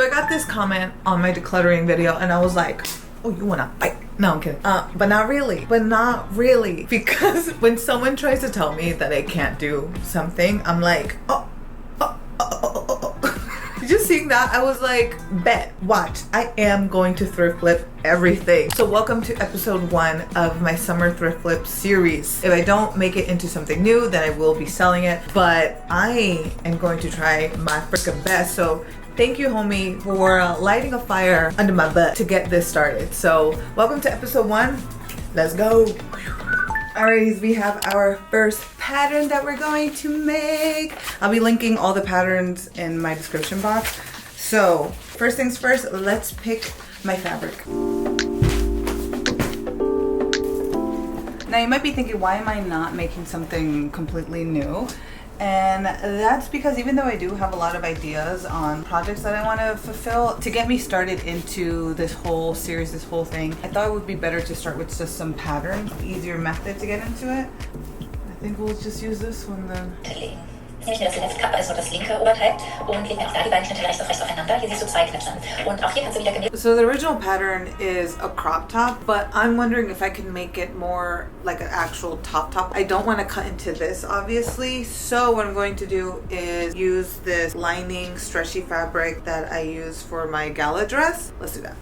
So I got this comment on my decluttering video and I was like, oh, you wanna fight? No, I'm kidding. But not really. But not really. Because when someone tries to tell me that I can't do something, I'm like, Just seeing that, I was like, bet, watch, I am going to thrift flip everything. So welcome to episode 1 of my summer thrift flip series. If I don't make it into something new, then I will be selling it, but I am going to try my freaking best. So thank you, homie, for lighting a fire under my butt to get this started. So welcome to episode 1. Let's go. Alright, we have our first pattern that we're going to make. I'll be linking all the patterns in my description box. So first things first, let's pick my fabric. Now you might be thinking, why am I not making something completely new? And that's because even though I do have a lot of ideas on projects that I want to fulfill, to get me started into this whole series, this whole thing, I thought it would be better to start with just some patterns, easier method to get into it. I think we'll just use this one then. Jetzt nehme ich mir das Left Cup, also das linke Oberteil, und lege mir auch da die beiden Schnitte rechts auf rechts aufeinander. Hier siehst du 2 Knipsen. Und auch hier kannst du wieder genäht. So the original pattern is a crop top, but I'm wondering if I can make it more like an actual top. I don't want to cut into this, obviously. So what I'm going to do is use this lining stretchy fabric that I use for my gala dress. Let's do that.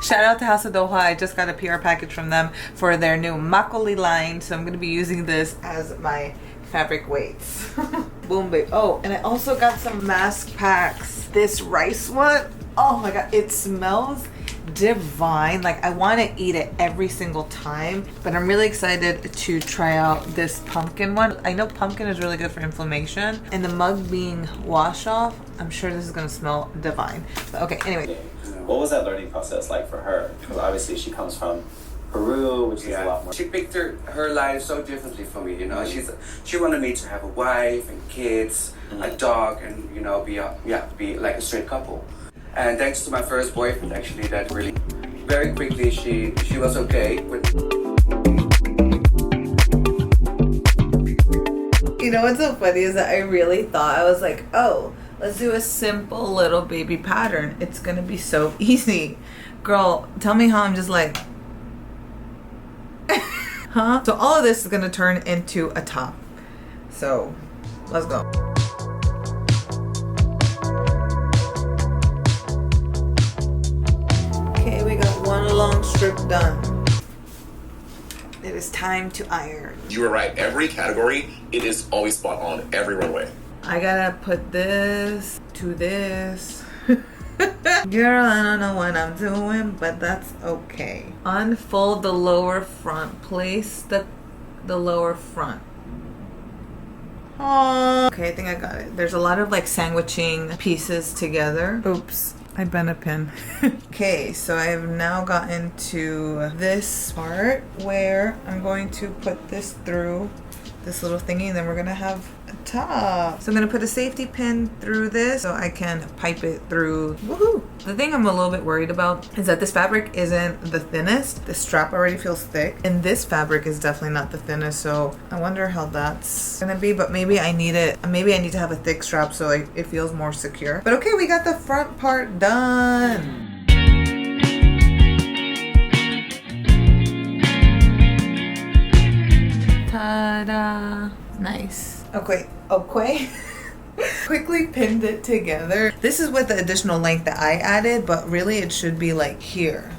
Shout out to House of Doha. I just got a PR package from them for their new Makoli line. So I'm going to be using this as my fabric weights. Boom, babe. Oh, and I also got some mask packs. This rice one, oh my God, it smells divine. Like I want to eat it every single time, but I'm really excited to try out this pumpkin one. I know pumpkin is really good for inflammation, and the mug being wash off, I'm sure this is going to smell divine. But okay, anyway. What was that learning process like for her? Because obviously she comes from Peru, which is a lot more. She pictured her life so differently from me, you know. She wanted me to have a wife and kids, a dog, and you know, be like a straight couple. And thanks to my first boyfriend, actually, that really very quickly she was okay with. You know what's so funny is that I really thought, I was like, oh, let's do a simple little baby pattern. It's gonna be so easy. Girl, tell me how I'm just like, huh? So all of this is gonna turn into a top. So let's go. Okay, we got one long strip done. It is time to iron. You were right. Every category, it is always spot on every runway. I gotta put this to this. Girl, I don't know what I'm doing, but that's okay. Unfold the lower front. Place the lower front. Oh. Okay, I think I got it. There's a lot of like sandwiching pieces together. Oops, I bent a pin. Okay, so I have now gotten to this part where I'm going to put this through this little thingy, and then we're gonna have a top. So I'm gonna put a safety pin through this so I can pipe it through. Woohoo! The thing I'm a little bit worried about is that this fabric isn't the thinnest. The strap already feels thick, and this fabric is definitely not the thinnest, so I wonder how that's gonna be. But maybe I need it, maybe I need to have a thick strap so it feels more secure. But okay, we got the front part done. Ta-da! Nice. Okay. Quickly pinned it together. This is with the additional length that I added, but really it should be like here.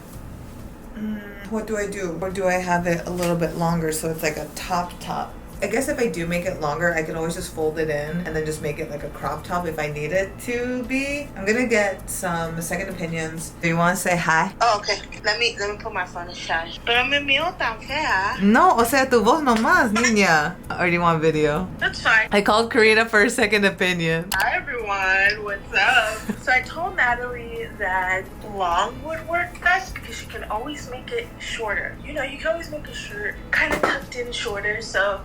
What do I do? Or do I have it a little bit longer so it's like a top? I guess if I do make it longer, I can always just fold it in and then just make it like a crop top if I need it to be. I'm gonna get some second opinions. Do you want to say hi? Oh, okay. Let me put my phone in charge. Pero me mío tan fea. No, o sea, tu voz nomás, niña. Or do you want video? That's fine. I called Karina for a second opinion. Hi everyone, what's up? So I told Natalie that long would work best because you can always make it shorter. You know, you can always make a shirt kind of tucked in shorter, so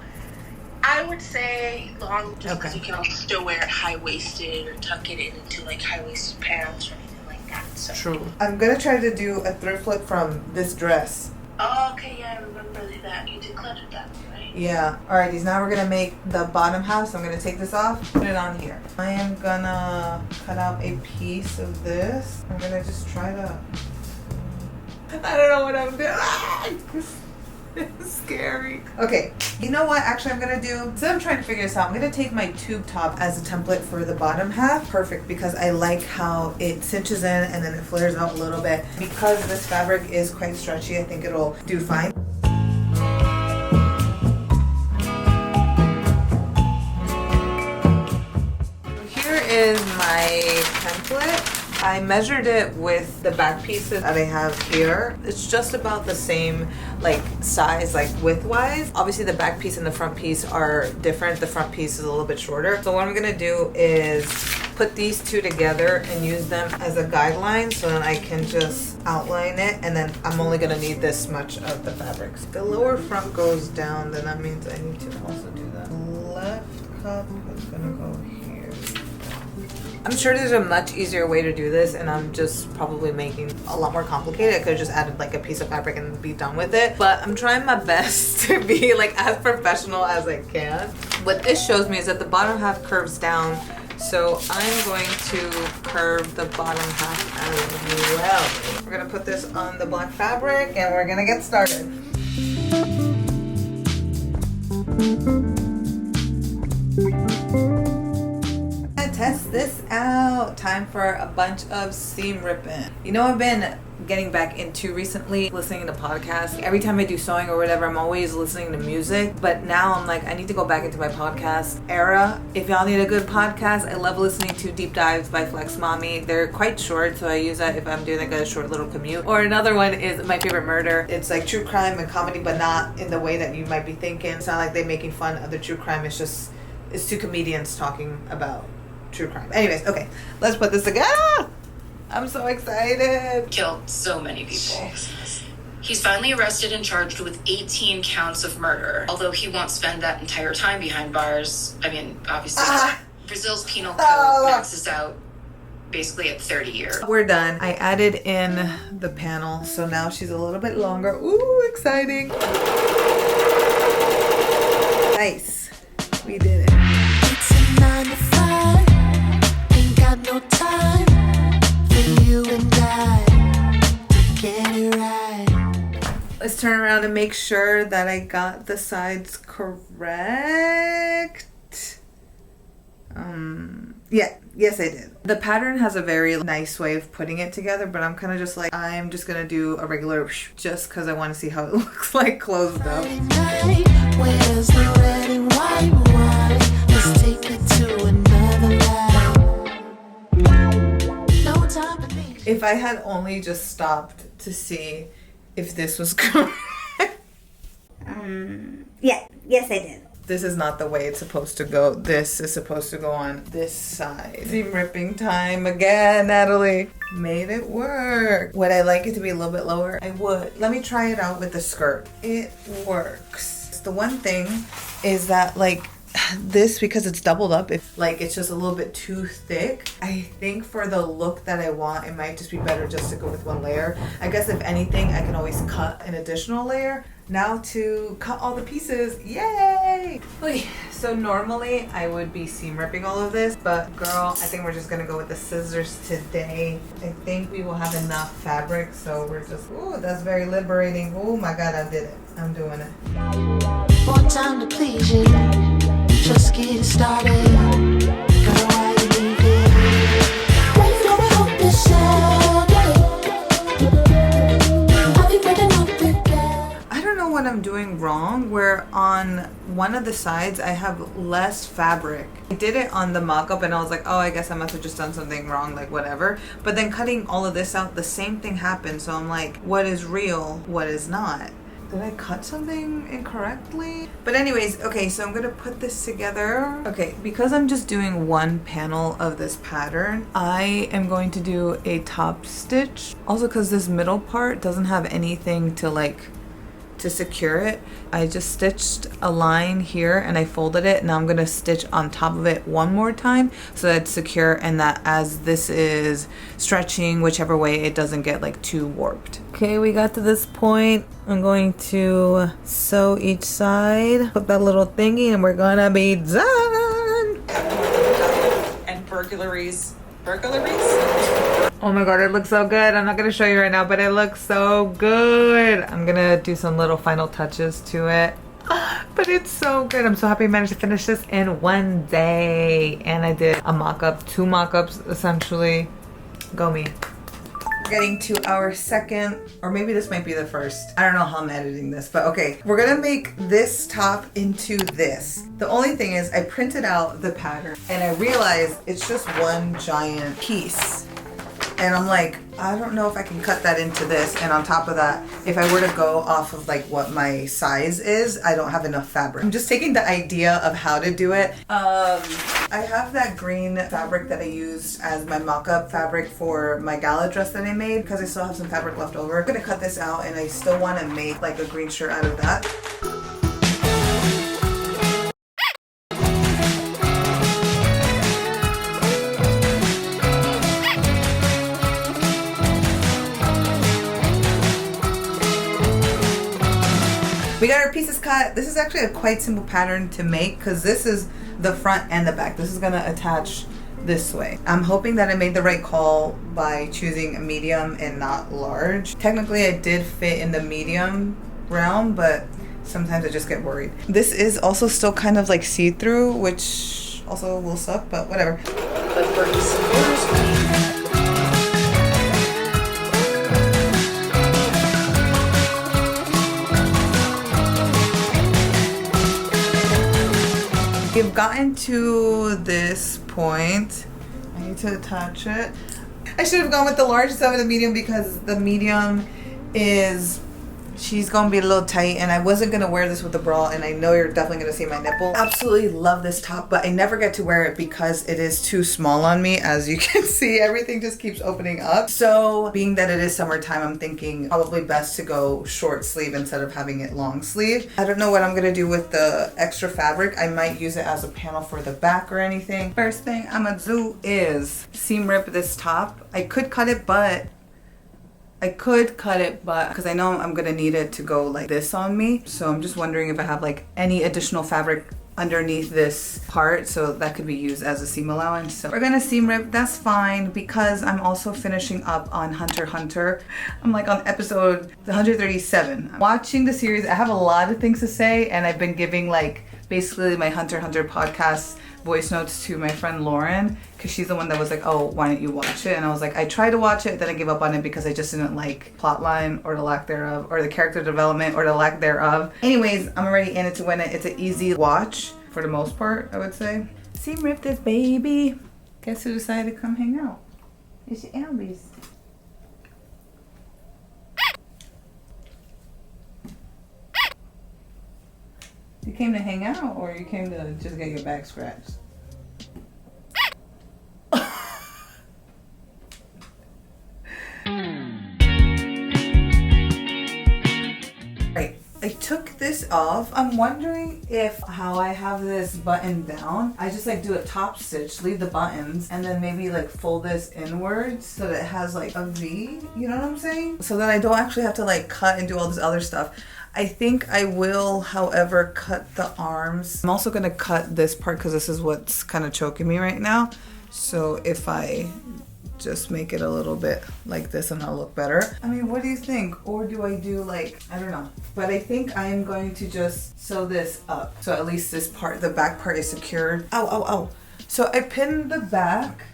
I would say long just because you can also still wear it high-waisted or tuck it into like high-waisted pants or anything like that. So. True. I'm gonna try to do a thrift flip from this dress. Oh, Okay, yeah, I remember that. You decluttered that, right? Yeah. Alrighty, now we're gonna make the bottom half. So I'm gonna take this off, put it on here. I am gonna cut out a piece of this. I'm gonna just try to... I don't know what I'm doing. It's scary. Okay, you know what actually I'm gonna do? Instead of trying to figure this out, I'm gonna take my tube top as a template for the bottom half. Perfect, because I like how it cinches in and then it flares out a little bit. Because this fabric is quite stretchy, I think it'll do fine. Here is my template. I measured it with the back pieces that I have here. It's just about the same like size, like width-wise. Obviously the back piece and the front piece are different. The front piece is a little bit shorter. So what I'm gonna do is put these two together and use them as a guideline so that I can just outline it, and then I'm only gonna need this much of the fabric. The lower front goes down, then that means I need to also do that. Left cup is gonna go here. I'm sure there's a much easier way to do this, and I'm just probably making a lot more complicated. I could have just added like a piece of fabric and be done with it. But I'm trying my best to be like as professional as I can. What this shows me is that the bottom half curves down. So I'm going to curve the bottom half as well. We're gonna put this on the black fabric and we're gonna get started. Test this out. Time for a bunch of seam ripping. You know, I've been getting back into recently listening to podcasts. Every time I do sewing or whatever, I'm always listening to music. But now I'm like, I need to go back into my podcast era. If y'all need a good podcast, I love listening to Deep Dives by Flex Mommy. They're quite short, so I use that if I'm doing like a short little commute. Or another one is My Favorite Murder. It's like true crime and comedy, but not in the way that you might be thinking. It's not like they're making fun of the true crime. It's just, it's two comedians talking about true crime. Anyways, okay, let's put this together. I'm so excited. Killed so many people. He's finally arrested and charged with 18 counts of murder, although he won't spend that entire time behind bars. I mean, obviously, Brazil's penal code maxes out basically at 30 years. We're done. I added in the panel, so now she's a little bit longer. Ooh, exciting. Nice. We did it. It's a 9 to 5. Ain't got no time for you and I to get it right. Let's turn around and make sure that I got the sides correct. Yeah, yes I did. The pattern has a very nice way of putting it together, but I'm kind of just like, I'm just gonna do a regular just because I want to see how it looks like closed up. Friday night, where's the red and white wine? Let's take it to another level. No time for me. If I had only just stopped to see if this was correct. Yeah, yes I did. This is not the way it's supposed to go. This is supposed to go on this side. Seam ripping time again, Natalie. Made it work. Would I like it to be a little bit lower? I would. Let me try it out with the skirt. It works. The one thing is that like this, because it's doubled up, it's just a little bit too thick. I think for the look that I want, it might just be better just to go with one layer. I guess if anything, I can always cut an additional layer. Now to cut all the pieces, yay! So normally I would be seam ripping all of this, but girl, I think we're just gonna go with the scissors today. I think we will have enough fabric, so we're just, ooh, that's very liberating. Oh my God, I did it. I'm doing it. More time to please you. Just get started. Girl, why you need it? Why you gonna help yourself? I'll be breaking up again. I don't know what I'm doing wrong, where on one of the sides I have less fabric. I did it on the mock-up and I was like, oh, I guess I must have just done something wrong, like whatever. But then cutting all of this out, the same thing happened. So I'm like, what is real? What is not? Did I cut something incorrectly? But anyways, okay, so I'm gonna put this together. Okay, because I'm just doing one panel of this pattern, I am going to do a top stitch. Also because this middle part doesn't have anything to to secure it, I just stitched a line here and I folded it. Now I'm gonna stitch on top of it one more time so that it's secure, and that as this is stretching whichever way, it doesn't get like too warped. Okay, we got to this point. I'm going to sew each side, put that little thingy, and we're gonna be done. And burglaries. Oh my god, it looks so good. I'm not gonna show you right now, but it looks so good. I'm gonna do some little final touches to it. But it's so good. I'm so happy I managed to finish this in one day. And I did a mock-up, 2 mock-ups essentially. Go me. We're getting to our second, or maybe this might be the first. I don't know how I'm editing this, but okay. We're gonna make this top into this. The only thing is I printed out the pattern and I realized it's just one giant piece. And I'm like, I don't know if I can cut that into this. And on top of that, if I were to go off of like what my size is, I don't have enough fabric. I'm just taking the idea of how to do it. I have that green fabric that I used as my mock-up fabric for my gala dress that I made because I still have some fabric left over. I'm gonna cut this out and I still want to make like a green shirt out of that. We got our pieces cut. This is actually a quite simple pattern to make because this is the front and the back. This is gonna attach this way. I'm hoping that I made the right call by choosing a medium and not large. Technically I did fit in the medium realm, but sometimes I just get worried. This is also still kind of like see-through, which also will suck, but whatever. We've gotten to this point. I need to attach it. I should have gone with the large instead of the medium because the medium is, she's gonna be a little tight and I wasn't gonna wear this with the bra and I know you're definitely gonna see my nipple. Absolutely love this top, but I never get to wear it because it is too small on me. As you can see, everything just keeps opening up. So being that it is summertime, I'm thinking probably best to go short sleeve instead of having it long sleeve. I don't know what I'm gonna do with the extra fabric. I might use it as a panel for the back or anything. First thing I'm gonna do is seam rip this top. I could cut it, but because I know I'm gonna need it to go like this on me. So I'm just wondering if I have like any additional fabric underneath this part, so that could be used as a seam allowance. So we're gonna seam rip, that's fine, because I'm also finishing up on Hunter x Hunter. I'm like on episode 137. Watching the series, I have a lot of things to say, and I've been giving like basically my Hunter x Hunter podcast voice notes to my friend Lauren, because she's the one that was like, oh, why don't you watch it? And I was like, I tried to watch it, then I gave up on it because I just didn't like plotline or the lack thereof, or the character development or the lack thereof. Anyways, I'm already in it to win it. It's an easy watch for the most part, I would say. Seam rip this baby. Guess who decided to come hang out? It's your Albies. You came to hang out, or you came to just get your back scratched? Right, I took this off. I'm wondering if how I have this button down, I just like do a top stitch, leave the buttons, and then maybe like fold this inwards so that it has like a V, you know what I'm saying? So that I don't actually have to like cut and do all this other stuff. I think I will, however, cut the arms. I'm also gonna cut this part because this is what's kind of choking me right now. So if I just make it a little bit like this and I'll look better. I mean, what do you think? Or do I do like, I don't know. But I think I am going to just sew this up. So at least this part, the back part is secured. Ow, ow, ow. So I pinned the back.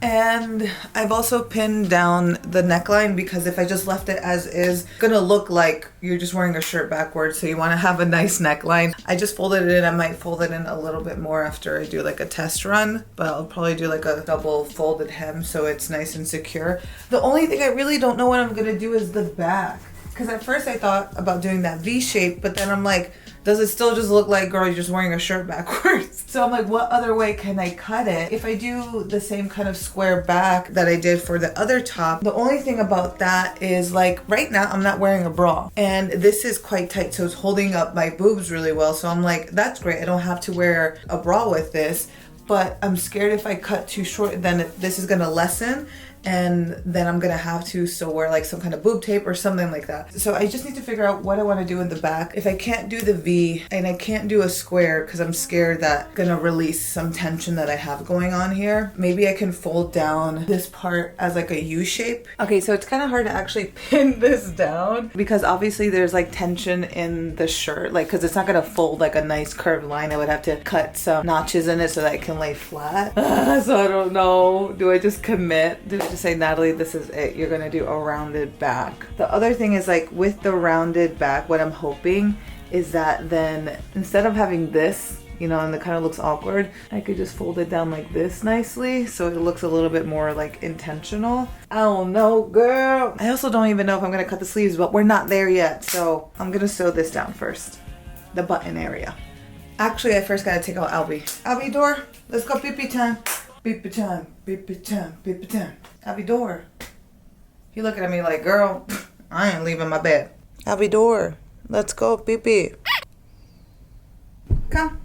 And I've also pinned down the neckline because if I just left it as is, it's gonna look like you're just wearing a shirt backwards, so you wanna have a nice neckline. I just folded it in. I might fold it in a little bit more after I do like a test run, but I'll probably do like a double folded hem so it's nice and secure. The only thing I really don't know what I'm gonna do is the back. Because at first I thought about doing that V shape, but then I'm like, does it still just look like, girl, you're just wearing a shirt backwards? So I'm like, what other way can I cut it? If I do the same kind of square back that I did for the other top, the only thing about that is like right now I'm not wearing a bra and this is quite tight, so it's holding up my boobs really well. So I'm like, that's great. I don't have to wear a bra with this, but I'm scared if I cut too short, then this is gonna lessen, and then I'm gonna have to still wear like some kind of boob tape or something like that. So I just need to figure out what I want to do in the back. If I can't do the V and I can't do a square because I'm scared that gonna release some tension that I have going on here, maybe I can fold down this part as like a U shape. Okay, so it's kind of hard to actually pin this down because obviously there's like tension in the shirt, like because it's not gonna fold like a nice curved line. I would have to cut some notches in it so that it can lay flat. So I don't know, do I just commit? Do I just say, Natalie, this is it, you're gonna do a rounded back? The other thing is like with the rounded back, what I'm hoping is that then instead of having this, you know, and it kind of looks awkward, I could just fold it down like this nicely so it looks a little bit more like intentional. I don't know, girl. I also don't even know if I'm gonna cut the sleeves, but we're not there yet, so I'm gonna sew this down first, the button area. Actually, I first gotta take out Albie. Albie, door, let's go pee-pee time. Pee-pee time, pee-pee time, pee-pee time. Albie, door. He looking at me like, girl, I ain't leaving my bed. Albie, door, let's go pee-pee. Come.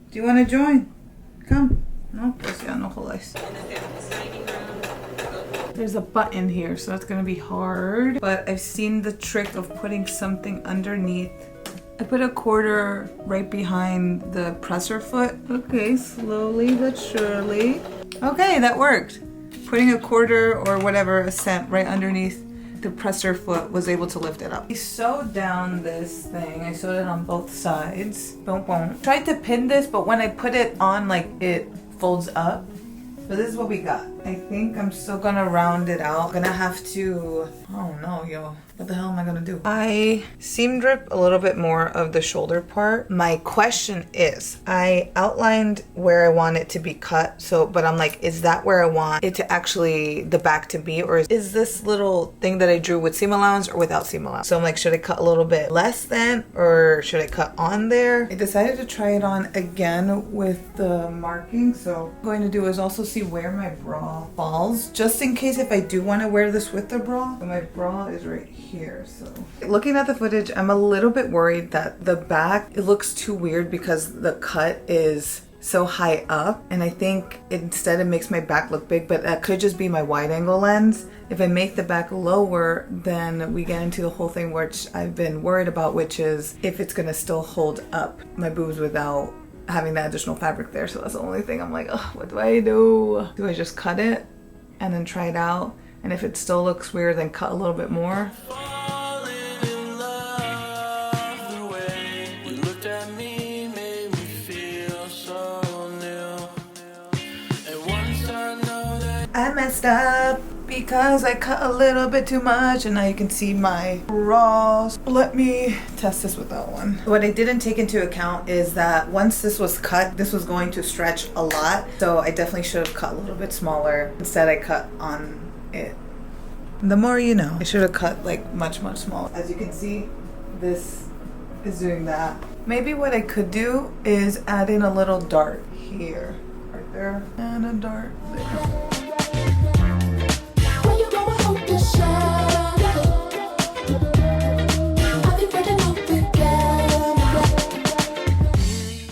Do you want to join? Come. No, pues ya no jodas. There's a button here, so it's gonna be hard. But I've seen the trick of putting something underneath. I put a quarter right behind the presser foot. Okay, slowly but surely. Okay, that worked. Putting a quarter or whatever, a cent right underneath the presser foot was able to lift it up. I sewed down this thing. I sewed it on both sides. Boom, boom. Tried to pin this, but when I put it on, like it folds up. But this is what we got. I think I'm still gonna round it out. Gonna have to, oh no, yo. What the hell am I gonna do? I seam drip a little bit more of the shoulder part. My question is, I outlined where I want it to be cut. So, but I'm like, is that where I want it to actually, the back to be? Or is this little thing that I drew with seam allowance or without seam allowance? So I'm like, should I cut a little bit less than, or should I cut on there? I decided to try it on again with the marking. So what I'm going to do is also see where my bra falls, just in case if I do want to wear this with the bra. So my bra is right here. So looking at the footage, I'm a little bit worried that the back, it looks too weird because the cut is so high up, and I think instead it makes my back look big, but that could just be my wide angle lens. If I make the back lower, then we get into the whole thing which I've been worried about, which is if it's gonna still hold up my boobs without having that additional fabric there. So that's the only thing I'm like, oh, what do I do? Do I just cut it and then try it out? And if it still looks weird, then cut a little bit more. I messed up because I cut a little bit too much, and now you can see my bras. Let me test this with that one. What I didn't take into account is that once this was cut, this was going to stretch a lot. So I definitely should have cut a little bit smaller. Instead I cut on it. The more you know. I should have cut like much smaller. As you can see, this is doing that. Maybe what I could do is add in a little dart here, right there, and a dart there.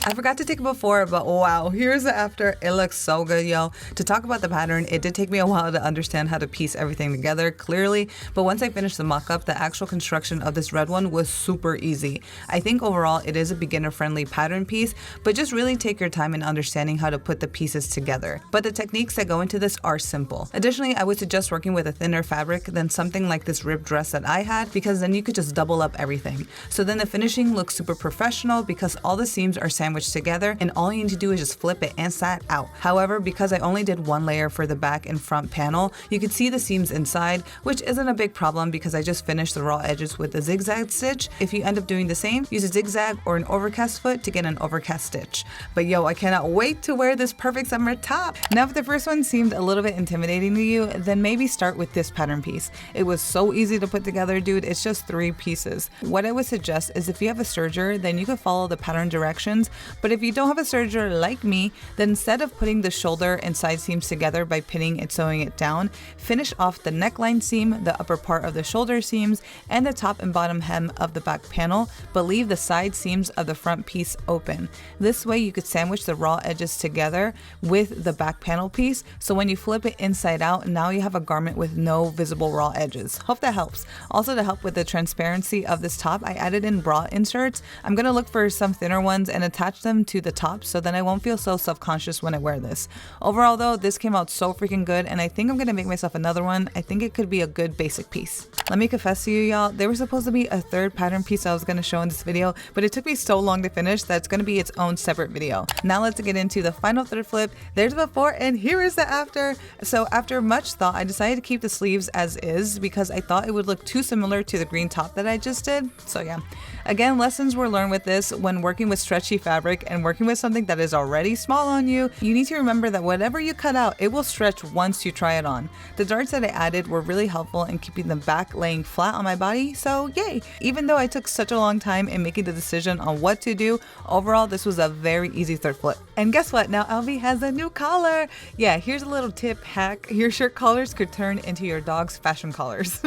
I forgot to take a before, but wow, here's the after. It looks so good, yo. To talk about the pattern, it did take me a while to understand how to piece everything together clearly, but once I finished the mock-up, the actual construction of this red one was super easy. I think overall it is a beginner-friendly pattern piece, but just really take your time in understanding how to put the pieces together. But the techniques that go into this are simple. Additionally, I would suggest working with a thinner fabric than something like this ribbed dress that I had, because then you could just double up everything. So then the finishing looks super professional because all the seams are sandwiched together, and all you need to do is just flip it inside out. However, because I only did one layer for the back and front panel, you could see the seams inside, which isn't a big problem because I just finished the raw edges with a zigzag stitch. If you end up doing the same, use a zigzag or an overcast foot to get an overcast stitch. But yo, I cannot wait to wear this perfect summer top. Now, if the first one seemed a little bit intimidating to you, then maybe start with this pattern piece. It was so easy to put together, dude. It's just 3 pieces. What I would suggest is if you have a serger, then you could follow the pattern directions. But if you don't have a serger like me, then instead of putting the shoulder and side seams together by pinning and sewing it down, finish off the neckline seam, the upper part of the shoulder seams, and the top and bottom hem of the back panel, but leave the side seams of the front piece open. This way you could sandwich the raw edges together with the back panel piece, so when you flip it inside out, now you have a garment with no visible raw edges. Hope that helps. Also, to help with the transparency of this top, I added in bra inserts. I'm gonna look for some thinner ones and attach them to the top so then I won't feel so self-conscious when I wear this. Overall though, this came out so freaking good, and I think I'm gonna make myself another one. I think it could be a good basic piece. Let me confess to you, y'all, there was supposed to be a third pattern piece I was gonna show in this video, but it took me so long to finish that it's gonna be its own separate video. Now let's get into the final third flip. There's the before and here is the after. So after much thought, I decided to keep the sleeves as is because I thought it would look too similar to the green top that I just did. So yeah. Again, lessons were learned with this. When working with stretchy fabric and working with something that is already small on you, you need to remember that whatever you cut out, it will stretch once you try it on. The darts that I added were really helpful in keeping the back laying flat on my body, so yay! Even though I took such a long time in making the decision on what to do, overall this was a very easy third flip. And guess what? Now Elvie has a new collar! Yeah, here's a little tip hack. Your shirt collars could turn into your dog's fashion collars.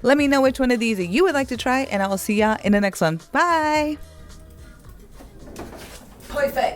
Let me know which one of these you would like to try, and I will see ya in the next one. Bye! Perfect.